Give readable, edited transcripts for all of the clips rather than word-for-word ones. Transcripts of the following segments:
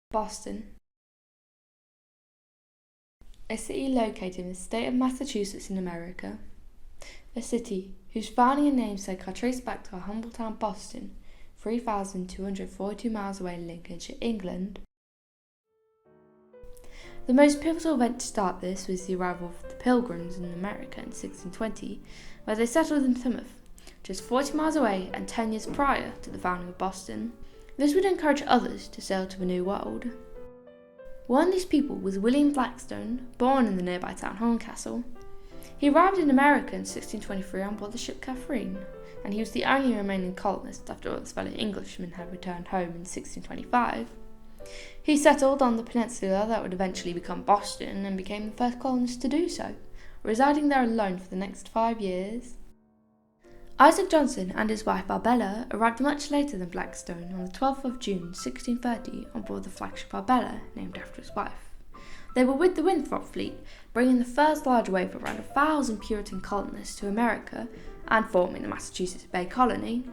Boston. A city located in the state of Massachusetts in America. A city whose founding and namesake are traced back to our humble town Boston, 3,242 miles away in Lincolnshire, England. The most pivotal event to start this was the arrival of the Pilgrims in America in 1620, where they settled in Plymouth, just 40 miles away and 10 years prior to the founding of Boston. This would encourage others to sail to the New World. One of these people was William Blackstone, born in the nearby town Horncastle. He arrived in America in 1623 on board the ship Catherine, and he was the only remaining colonist after all his fellow Englishmen had returned home in 1625. He settled on the peninsula that would eventually become Boston and became the first colonist to do so, residing there alone for the next 5 years. Isaac Johnson and his wife Arbella arrived much later than Blackstone on the 12th of June 1630 on board the flagship Arbella, named after his wife. They were with the Winthrop fleet, bringing the first large wave of around 1,000 Puritan colonists to America and forming the Massachusetts Bay Colony.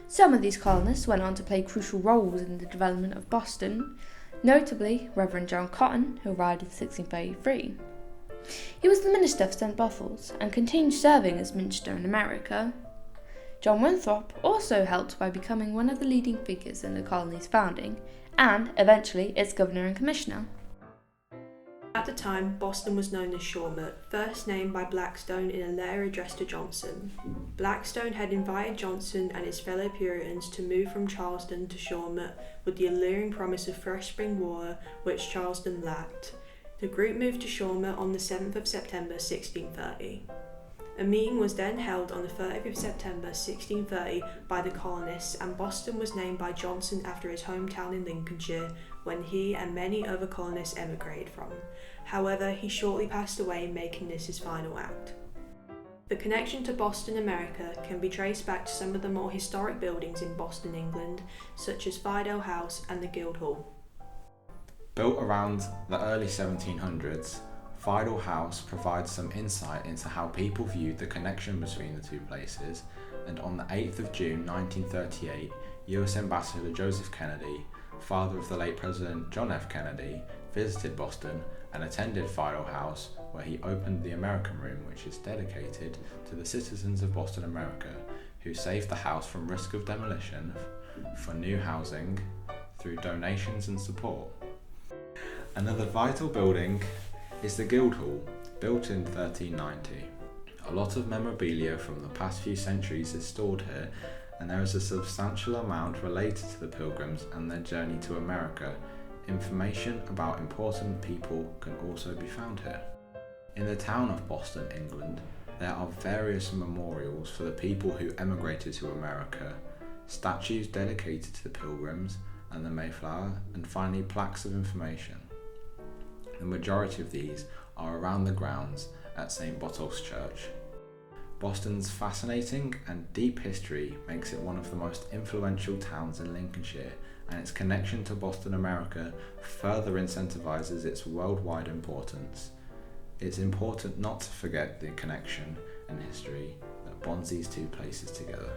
Some of these colonists went on to play crucial roles in the development of Boston, notably Reverend John Cotton, who arrived in 1633. He was the minister for St. Botolph's and continued serving as minister in America. John Winthrop also helped by becoming one of the leading figures in the colony's founding, and eventually its governor and commissioner. At the time, Boston was known as Shawmut, first named by Blackstone in a letter addressed to Johnson. Blackstone had invited Johnson and his fellow Puritans to move from Charleston to Shawmut with the alluring promise of fresh spring water, which Charleston lacked. The group moved to Shawmut on the 7th of September 1630. A meeting was then held on the 30th of September 1630 by the colonists, and Boston was named by Johnson after his hometown in Lincolnshire, when he and many other colonists emigrated from. However, he shortly passed away, making this his final act. The connection to Boston, America can be traced back to some of the more historic buildings in Boston, England, such as Fido House and the Guildhall. Built around the early 1700s, Fido House provides some insight into how people viewed the connection between the two places, and on the 8th of June 1938, US Ambassador Joseph Kennedy, father of the late President John F. Kennedy, visited Boston and attended Fido House, where he opened the American Room, which is dedicated to the citizens of Boston, America, who saved the house from risk of demolition for new housing through donations and support. Another vital building is the Guildhall, built in 1390. A lot of memorabilia from the past few centuries is stored here, and there is a substantial amount related to the Pilgrims and their journey to America. Information about important people can also be found here. In the town of Boston, England, there are various memorials for the people who emigrated to America, statues dedicated to the Pilgrims and the Mayflower, and finally plaques of information. The majority of these are around the grounds at St. Botolph's Church. Boston's fascinating and deep history makes it one of the most influential towns in Lincolnshire, and its connection to Boston, America further incentivizes its worldwide importance. It's important not to forget the connection and history that bonds these two places together.